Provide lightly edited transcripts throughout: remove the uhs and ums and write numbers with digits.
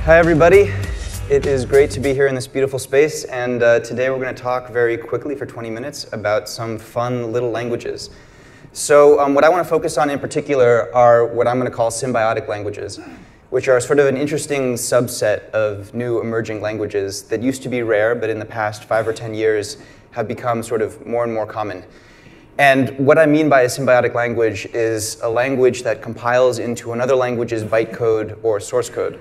Hi everybody, it is great to be here in this beautiful space, and today we're going to talk very quickly for 20 minutes about some fun little languages. So what I want to focus on in particular are what I'm going to call symbiotic languages, which are sort of an interesting subset of new emerging languages that used to be rare, but in the past 5 or 10 years have become sort of more and more common. And what I mean by a symbiotic language is a language that compiles into another language's bytecode or source code.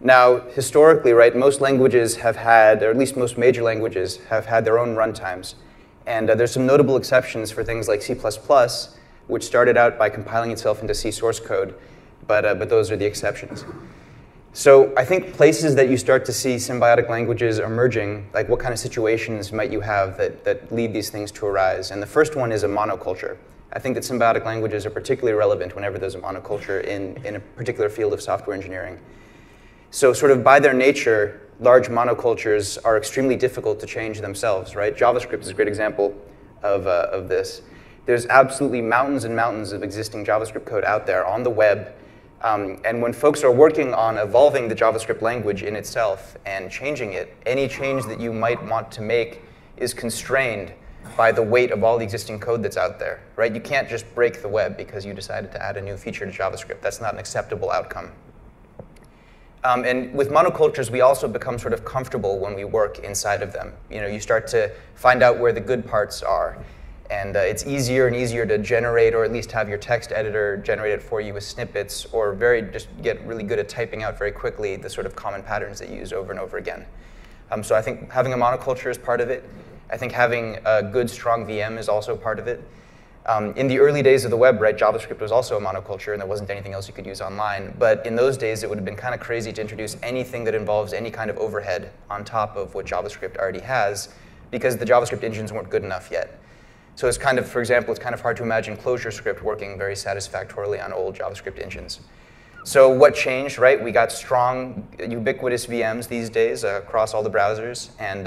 Now, historically, right, most languages have had, or at least most major languages, have had their own runtimes. And there's some notable exceptions for things like C++, which started out by compiling itself into C source code, but those are the exceptions. So I think places that you start to see symbiotic languages emerging, like what kind of situations might you have that lead these things to arise? And the first one is a monoculture. I think that symbiotic languages are particularly relevant whenever there's a monoculture in a particular field of software engineering. So sort of by their nature, large monocultures are extremely difficult to change themselves, right? JavaScript is a great example of this. There's absolutely mountains and mountains of existing JavaScript code out there on the web. And when folks are working on evolving the JavaScript language in itself and changing it, any change that you might want to make is constrained by the weight of all the existing code that's out there, right? You can't just break the web because you decided to add a new feature to JavaScript. That's not an acceptable outcome. And with monocultures, we also become sort of comfortable when we work inside of them. You know, you start to find out where the good parts are. And it's easier and easier to generate, or at least have your text editor generate it for you with snippets, or just get really good at typing out very quickly the sort of common patterns that you use over and over again. So I think having a monoculture is part of it. I think having a good, strong VM is also part of it. In the early days of the web, right, JavaScript was also a monoculture, and there wasn't anything else you could use online. But in those days, it would have been kind of crazy to introduce anything that involves any kind of overhead on top of what JavaScript already has, because the JavaScript engines weren't good enough yet. So it's kind of, for example, it's kind of hard to imagine ClojureScript working very satisfactorily on old JavaScript engines. So what changed, right? We got strong, ubiquitous VMs these days across all the browsers. And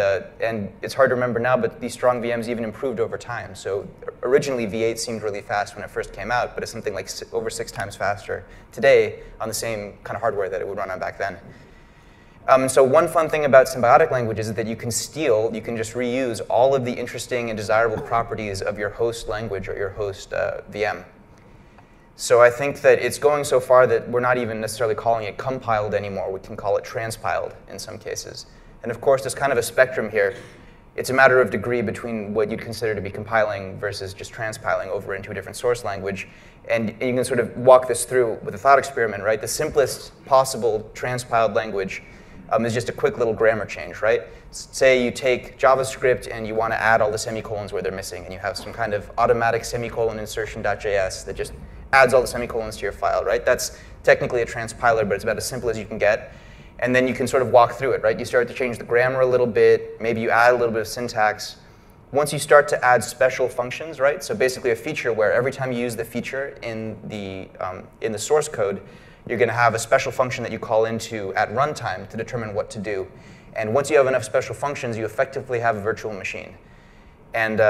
it's hard to remember now, but these strong VMs even improved over time. So originally, V8 seemed really fast when it first came out, but it's something like over 6 times faster today on the same kind of hardware that it would run on back then. And so one fun thing about symbiotic languages is that you can just reuse all of the interesting and desirable properties of your host language or your host VM. So I think that it's going so far that we're not even necessarily calling it compiled anymore. We can call it transpiled in some cases. And of course, there's kind of a spectrum here. It's a matter of degree between what you'd consider to be compiling versus just transpiling over into a different source language. And you can sort of walk this through with a thought experiment, right? The simplest possible transpiled language is just a quick little grammar change, right? Say you take JavaScript and you want to add all the semicolons where they're missing, and you have some kind of automatic semicolon insertion dotJS that just adds all the semicolons to your file, right? That's technically a transpiler, but it's about as simple as you can get. And then you can sort of walk through it, right? You start to change the grammar a little bit. Maybe you add a little bit of syntax. Once you start to add special functions, right? So basically a feature where every time you use the feature in the source code, you're going to have a special function that you call into at runtime to determine what to do. And once you have enough special functions, you effectively have a virtual machine. And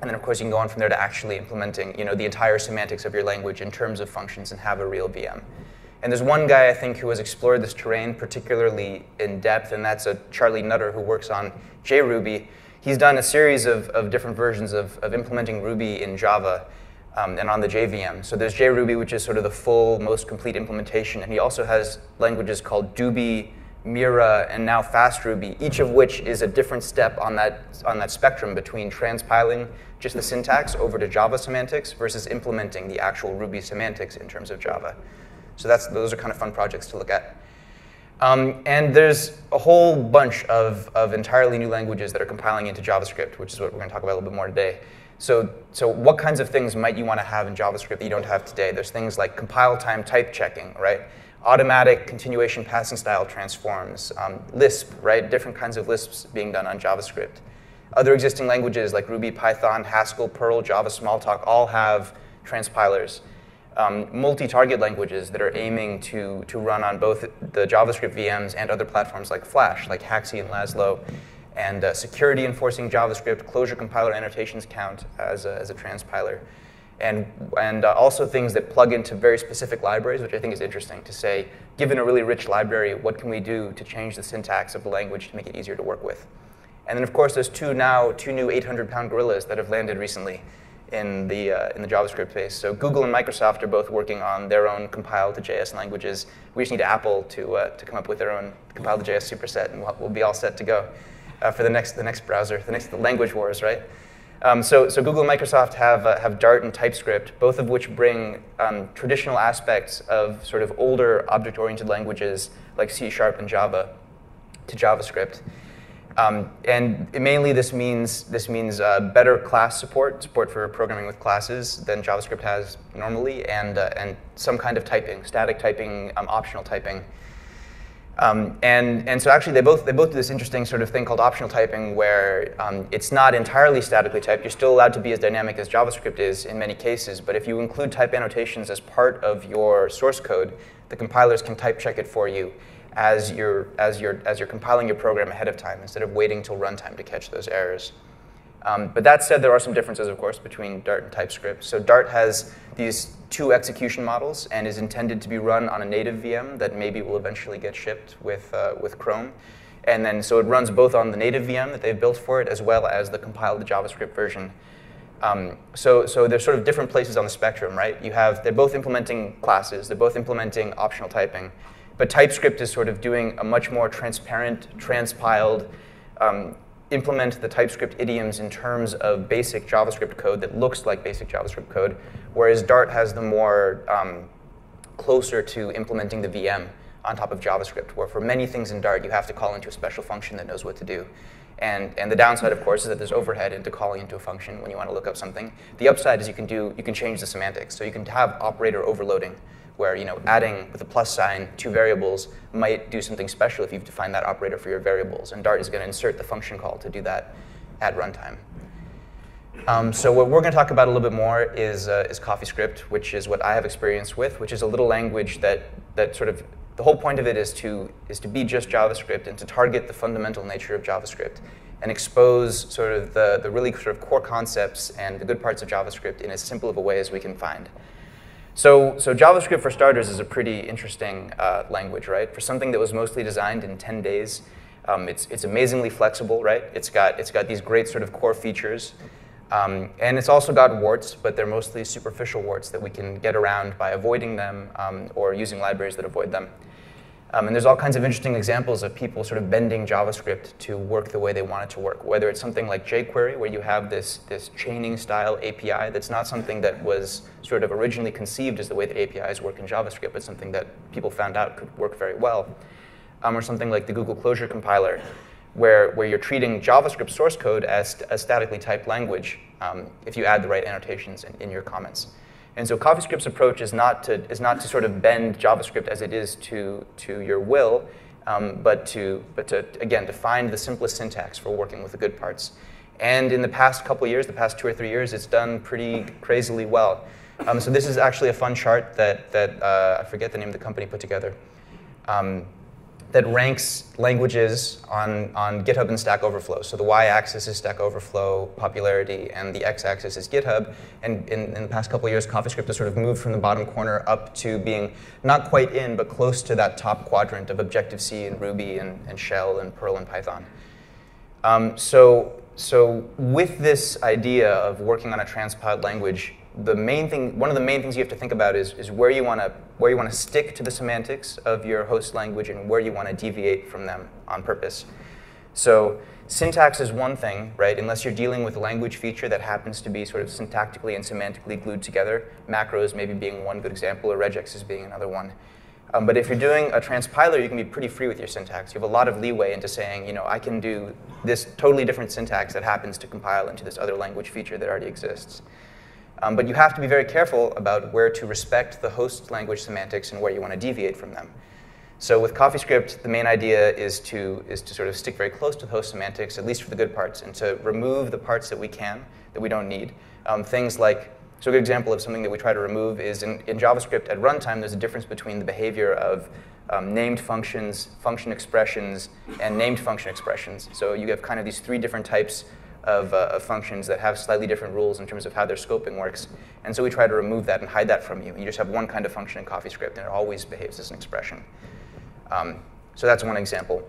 then, of course, you can go on from there to actually implementing the entire semantics of your language in terms of functions and have a real VM. And there's one guy, I think, who has explored this terrain particularly in depth, and that's Charlie Nutter, who works on JRuby. He's done a series of different versions of implementing Ruby in Java and on the JVM. So there's JRuby, which is sort of the full, most complete implementation. And he also has languages called Doobie, Mira, and now FastRuby, each of which is a different step on that spectrum between transpiling just the syntax over to Java semantics versus implementing the actual Ruby semantics in terms of Java. So those are kind of fun projects to look at. And there's a whole bunch of entirely new languages that are compiling into JavaScript, which is what we're going to talk about a little bit more today. So what kinds of things might you want to have in JavaScript that you don't have today? There's things like compile time type checking, right? Automatic continuation passing style transforms, Lisp, right? Different kinds of Lisps being done on JavaScript. Other existing languages like Ruby, Python, Haskell, Perl, Java, Smalltalk all have transpilers. Multi-target languages that are aiming to run on both the JavaScript VMs and other platforms like Flash, like Haxi and Laszlo, and security enforcing JavaScript, closure compiler annotations count as a transpiler. and also things that plug into very specific libraries, which I think is interesting to say, given a really rich library, what can we do to change the syntax of the language to make it easier to work with? And then, of course, there's two new 800-pound gorillas that have landed recently in the JavaScript space. So Google and Microsoft are both working on their own compiled to JS languages. We just need Apple to come up with their own compiled to JS superset, and we'll be all set to go for the next browser, the language wars, right? So Google and Microsoft have Dart and TypeScript, both of which bring traditional aspects of sort of older object-oriented languages like C# and Java to JavaScript. And mainly this means better class support for programming with classes than JavaScript has normally, and some kind of typing, static typing, optional typing. And so actually they both do this interesting sort of thing called optional typing, where it's not entirely statically typed. You're still allowed to be as dynamic as JavaScript is in many cases, but if you include type annotations as part of your source code, the compilers can type check it for you as you're compiling your program ahead of time, instead of waiting till runtime to catch those errors. But that said, there are some differences, of course, between Dart and TypeScript. So Dart has these 2 execution models and is intended to be run on a native VM that maybe will eventually get shipped with Chrome. And then so it runs both on the native VM that they've built for it, as well as the compiled JavaScript version. So there's sort of different places on the spectrum, right? They're both implementing classes, they're both implementing optional typing, but TypeScript is sort of doing a much more transparent, transpiled, implement the TypeScript idioms in terms of basic JavaScript code that looks like basic JavaScript code, whereas Dart has the more closer to implementing the VM on top of JavaScript, where for many things in Dart, you have to call into a special function that knows what to do. And the downside, of course, is that there's overhead into calling into a function when you want to look up something. The upside is you can change the semantics. So you can have operator overloading, where adding with a plus sign 2 variables might do something special if you've defined that operator for your variables. And Dart is going to insert the function call to do that at runtime. So what we're going to talk about a little bit more is CoffeeScript, which is what I have experience with, which is a little language that sort of, the whole point of it is to be just JavaScript and to target the fundamental nature of JavaScript and expose sort of the really sort of core concepts and the good parts of JavaScript in as simple of a way as we can find. So JavaScript, for starters, is a pretty interesting language, right? For something that was mostly designed in 10 days, it's amazingly flexible, right? It's got these great sort of core features. And it's also got warts, but they're mostly superficial warts that we can get around by avoiding them or using libraries that avoid them. And there's all kinds of interesting examples of people sort of bending JavaScript to work the way they want it to work, whether it's something like jQuery, where you have this chaining style API that's not something that was sort of originally conceived as the way that APIs work in JavaScript, but something that people found out could work very well. Or something like the Google Closure compiler, where you're treating JavaScript source code as a statically typed language if you add the right annotations in your comments. And so CoffeeScript's approach is not to sort of bend JavaScript as it is to your will, but to again, to find the simplest syntax for working with the good parts. And in the past couple years, the past 2 or 3 years, it's done pretty crazily well. So this is actually a fun chart that I forget the name of the company put together, that ranks languages on GitHub and Stack Overflow. So the y-axis is Stack Overflow popularity, and the x-axis is GitHub. And in the past couple of years, CoffeeScript has sort of moved from the bottom corner up to being not quite in, but close to that top quadrant of Objective-C and Ruby and Shell and Perl and Python. So with this idea of working on a transpiled language, one of the main things you have to think about is where you want to stick to the semantics of your host language and where you want to deviate from them on purpose. So syntax is one thing, right? Unless you're dealing with a language feature that happens to be sort of syntactically and semantically glued together, macros maybe being one good example, or regexes being another one. But if you're doing a transpiler, you can be pretty free with your syntax. You have a lot of leeway into saying, I can do this totally different syntax that happens to compile into this other language feature that already exists. But you have to be very careful about where to respect the host language semantics and where you want to deviate from them. So with CoffeeScript, the main idea is to sort of stick very close to the host semantics, at least for the good parts, and to remove the parts that we don't need. Things like, so a good example of something that we try to remove is in JavaScript at runtime, there's a difference between the behavior of named functions, function expressions, and named function expressions. So you have kind of these 3 different types of functions that have slightly different rules in terms of how their scoping works. And so we try to remove that and hide that from you. You just have one kind of function in CoffeeScript, and it always behaves as an expression. So that's one example.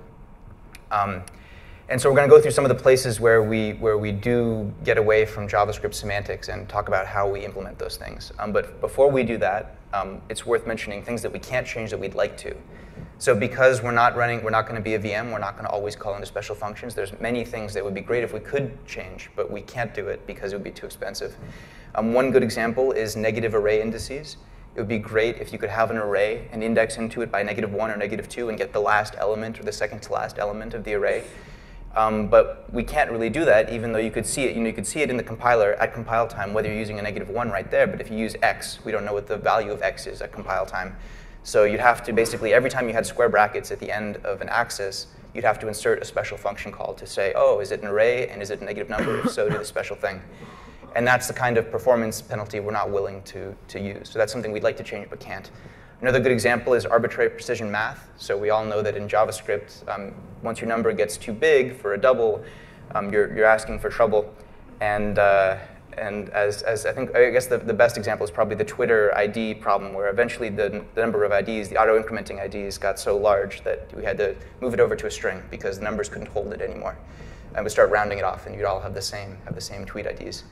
And so we're going to go through some of the places where we do get away from JavaScript semantics and talk about how we implement those things. But before we do that, it's worth mentioning things that we can't change that we'd like to. So because we're not going to be a VM, we're not going to always call into special functions. There's many things that would be great if we could change, but we can't do it because it would be too expensive. One good example is negative array indices. It would be great if you could have an array and index into it by -1 or -2 and get the last element or the second to last element of the array. But we can't really do that, even though you could see it. You could see it in the compiler at compile time, whether you're using a -1 right there. But if you use x, we don't know what the value of x is at compile time. So you'd have to basically, every time you had square brackets at the end of an axis, you'd have to insert a special function call to say, oh, is it an array and is it a negative number? If so, do the special thing. And that's the kind of performance penalty we're not willing to use. So that's something we'd like to change but can't. Another good example is arbitrary precision math. So we all know that in JavaScript, once your number gets too big for a double, you're asking for trouble. And as I guess the best example is probably the Twitter ID problem, where eventually the number of IDs, the auto-incrementing IDs, got so large that we had to move it over to a string because the numbers couldn't hold it anymore. And we start rounding it off, and you'd all have the same tweet IDs.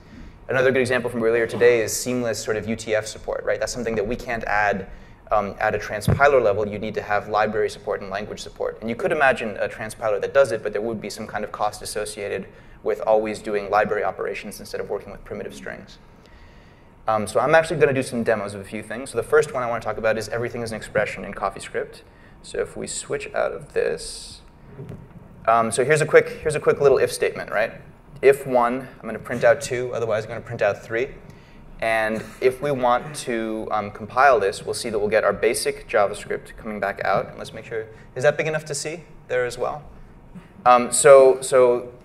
Another good example from earlier today is seamless sort of UTF support, right? That's something that we can't add at a transpiler level. You need to have library support and language support. And you could imagine a transpiler that does it, but there would be some kind of cost associated with always doing library operations instead of working with primitive strings. So I'm actually going to do some demos of a few things. So the first one I want to talk about is everything is an expression in CoffeeScript. So if we switch out of this, so here's a quick little if statement, right? If 1, I'm going to print out 2. Otherwise, I'm going to print out 3. And if we want to compile this, we'll see that we'll get our basic JavaScript coming back out. And let's make sure, is that big enough to see there as well? So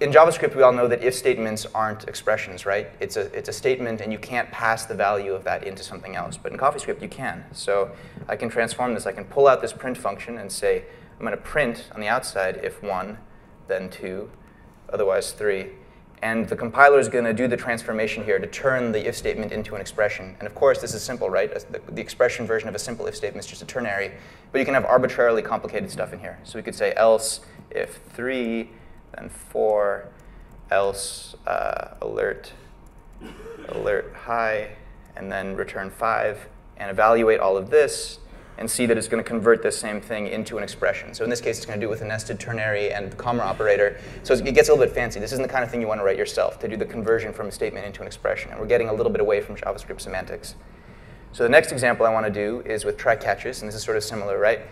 in JavaScript, we all know that if statements aren't expressions, right? It's a statement, and you can't pass the value of that into something else. But in CoffeeScript, you can. So I can transform this. I can pull out this print function and say, I'm going to print on the outside if 1, then 2, otherwise 3. And the compiler is going to do the transformation here to turn the if statement into an expression. And of course, this is simple, right? The expression version of a simple if statement is just a ternary. But you can have arbitrarily complicated stuff in here. So we could say else if 3, then 4, else alert hi, and then return 5, and evaluate all of this, and see that it's going to convert this same thing into an expression. So in this case, it's going to do it with a nested ternary and the comma operator. So it gets a little bit fancy. This isn't the kind of thing you want to write yourself, to do the conversion from a statement into an expression. And we're getting a little bit away from JavaScript semantics. So the next example I want to do is with try catches, and this is sort of similar, right?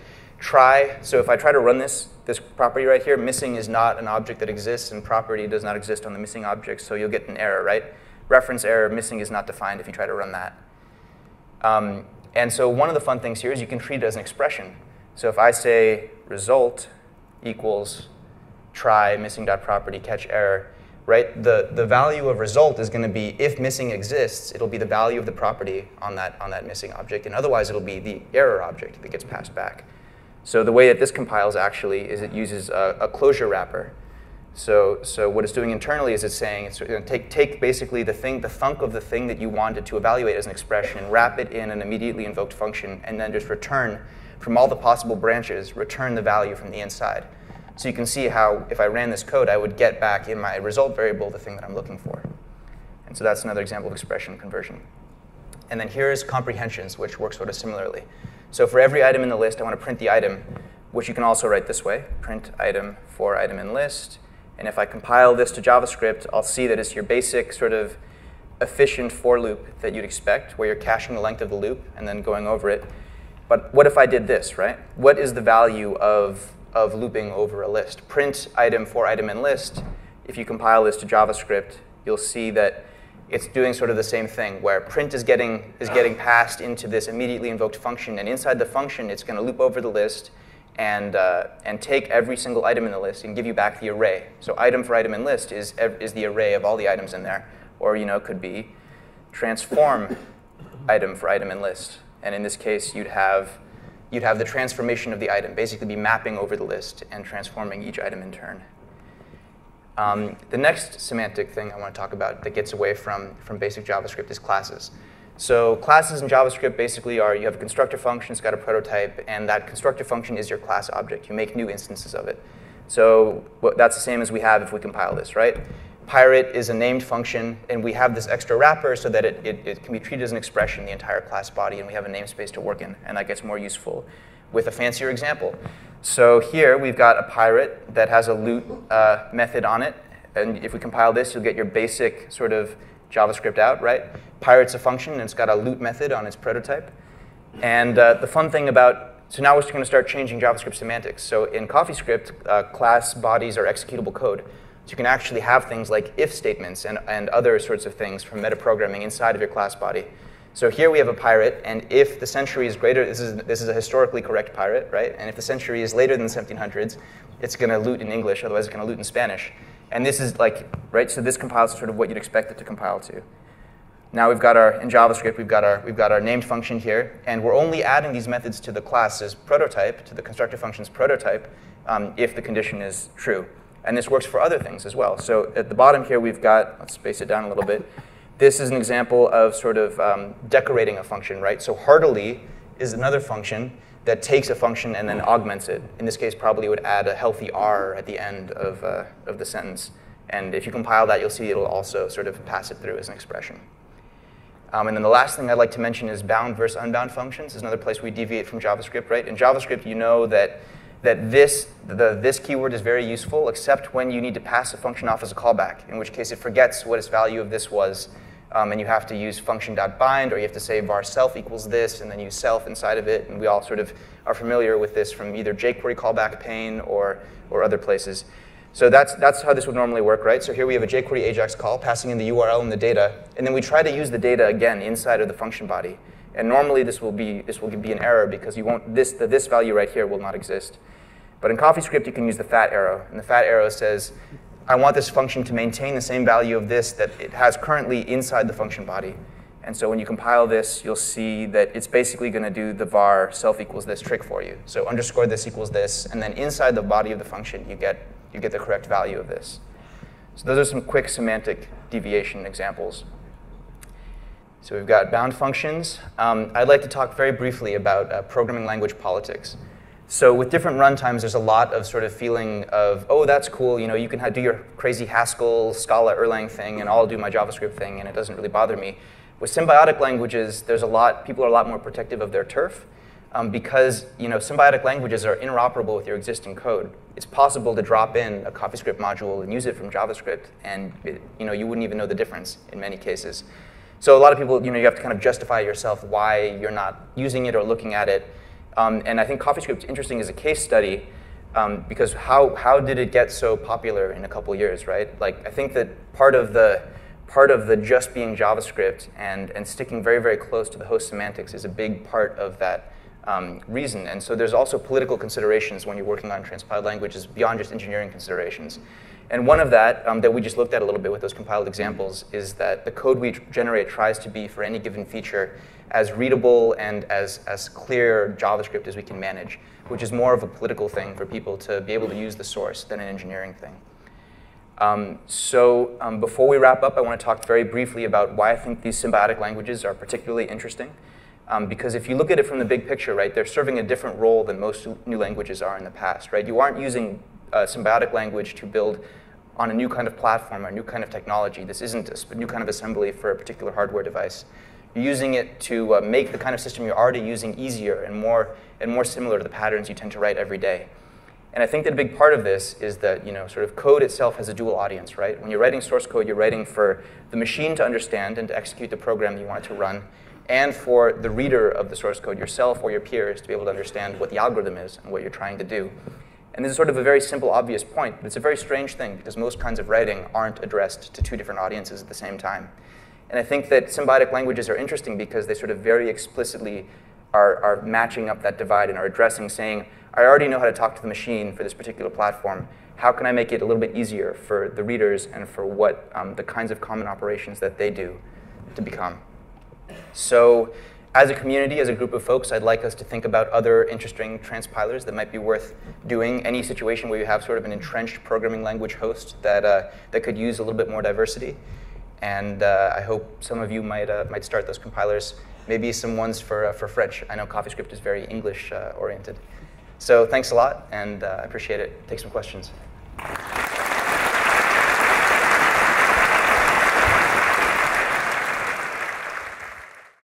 Try, so if I try to run this property right here, missing is not an object that exists, and property does not exist on the missing object, so you'll get an error, right? Reference error, missing is not defined if you try to run that. And so one of the fun things here is you can treat it as an expression. So if I say result equals try missing.property catch error, right? The value of result is going to be, if missing exists, it'll be the value of the property on that missing object, and otherwise it'll be the error object that gets passed back. So the way that this compiles actually is it uses a closure wrapper. So what it's doing internally is it's saying it's going to take basically the thunk of the thing that you wanted to evaluate as an expression and wrap it in an immediately invoked function, and then just return from all the possible branches, return the value from the inside. So you can see how if I ran this code, I would get back in my result variable the thing that I'm looking for. And so that's another example of expression conversion. And then here's comprehensions, which work sort of similarly. So for every item in the list, I want to print the item, which you can also write this way, print item for item in list. And if I compile this to JavaScript, I'll see that it's your basic sort of efficient for loop that you'd expect, where you're caching the length of the loop and then going over it. But what if I did this, right? What is the value of looping over a list? Print item for item in list. If you compile this to JavaScript, you'll see that it's doing sort of the same thing, where print is getting passed into this immediately invoked function, and inside the function, it's going to loop over the list and take every single item in the list and give you back the array. So item for item in list is the array of all the items in there. Or it could be transform item for item in list. And in this case, you'd have the transformation of the item, basically be mapping over the list and transforming each item in turn. The next semantic thing I want to talk about that gets away from basic JavaScript is classes. So classes in JavaScript basically are, you have a constructor function, it's got a prototype, and that constructor function is your class object. You make new instances of it. So that's the same as we have if we compile this, right? Pirate is a named function, and we have this extra wrapper so that it can be treated as an expression, the entire class body, and we have a namespace to work in, and that gets more useful with a fancier example. So here we've got a pirate that has a loot method on it, and if we compile this, you'll get your basic sort of JavaScript out, right? Pirate's a function, and it's got a loot method on its prototype. And the fun thing about, so now we're going to start changing JavaScript semantics. So in CoffeeScript, class bodies are executable code. So you can actually have things like if statements and other sorts of things from metaprogramming inside of your class body. So here we have a pirate, and if the century is greater, this is a historically correct pirate, right? And if the century is later than the 1700s, it's going to loot in English, otherwise it's going to loot in Spanish. And this is like, right, so this compiles to sort of what you'd expect it to compile to. Now we've got in JavaScript, we've got our named function here, and we're only adding these methods to the class's prototype, to the constructor function's prototype, if the condition is true. And this works for other things as well. So at the bottom here, we've got, let's space it down a little bit. This is an example of sort of decorating a function, right? So heartily is another function that takes a function and then augments it. In this case, probably would add a healthy R at the end of the sentence. And if you compile that, you'll see it'll also sort of pass it through as an expression. And then the last thing I'd like to mention is bound versus unbound functions. This is another place we deviate from JavaScript, right? In JavaScript, you know that this keyword is very useful, except when you need to pass a function off as a callback, in which case it forgets what its value of this was. And you have to use function.bind, or you have to say var self equals this, and then use self inside of it. And we all sort of are familiar with this from either jQuery callback pane or other places. So that's how this would normally work, right? So here we have a jQuery AJAX call, passing in the URL and the data, and then we try to use the data again inside of the function body. And normally this will be an error because you won't this value right here will not exist. But in CoffeeScript, you can use the fat arrow, and the fat arrow says, I want this function to maintain the same value of this that it has currently inside the function body. And so when you compile this, you'll see that it's basically going to do the var self equals this trick for you. So underscore this equals this, and then inside the body of the function, you get the correct value of this. So those are some quick semantic deviation examples. So we've got bound functions. I'd like to talk very briefly about programming language politics. So with different runtimes, there's a lot of sort of feeling of, oh, that's cool. You know, you can do your crazy Haskell, Scala, Erlang thing, and I'll do my JavaScript thing, and it doesn't really bother me. With symbiotic languages, people are a lot more protective of their turf because symbiotic languages are interoperable with your existing code. It's possible to drop in a CoffeeScript module and use it from JavaScript, and you wouldn't even know the difference in many cases. So a lot of people, you have to kind of justify yourself why you're not using it or looking at it. And I think CoffeeScript's interesting as a case study because how did it get so popular in a couple years, right? Like I think that part of the just being JavaScript and sticking very, very close to the host semantics is a big part of that reason. And so there's also political considerations when you're working on transpiled languages beyond just engineering considerations. And one of that we just looked at a little bit with those compiled examples is that the code we generate tries to be for any given feature as readable and as clear JavaScript as we can manage, which is more of a political thing for people to be able to use the source than an engineering thing. Before we wrap up, I want to talk very briefly about why I think these symbiotic languages are particularly interesting. Because if you look at it from the big picture, right, they're serving a different role than most new languages are in the past, right? You aren't using a symbiotic language to build on a new kind of platform or a new kind of technology. This isn't a new kind of assembly for a particular hardware device. You're using it to make the kind of system you're already using easier and more similar to the patterns you tend to write every day. And I think that a big part of this is that sort of code itself has a dual audience, right? When you're writing source code, you're writing for the machine to understand and to execute the program you want it to run, and for the reader of the source code, yourself or your peers, to be able to understand what the algorithm is and what you're trying to do. And this is sort of a very simple, obvious point, but it's a very strange thing because most kinds of writing aren't addressed to two different audiences at the same time. And I think that symbiotic languages are interesting because they sort of very explicitly are matching up that divide and are addressing, saying, I already know how to talk to the machine for this particular platform. How can I make it a little bit easier for the readers and for what the kinds of common operations that they do to become? So as a community, as a group of folks, I'd like us to think about other interesting transpilers that might be worth doing. Any situation where you have sort of an entrenched programming language host that could use a little bit more diversity. And I hope some of you might start those compilers. Maybe some ones for French. I know CoffeeScript is very English oriented. So thanks a lot, and I appreciate it. Take some questions.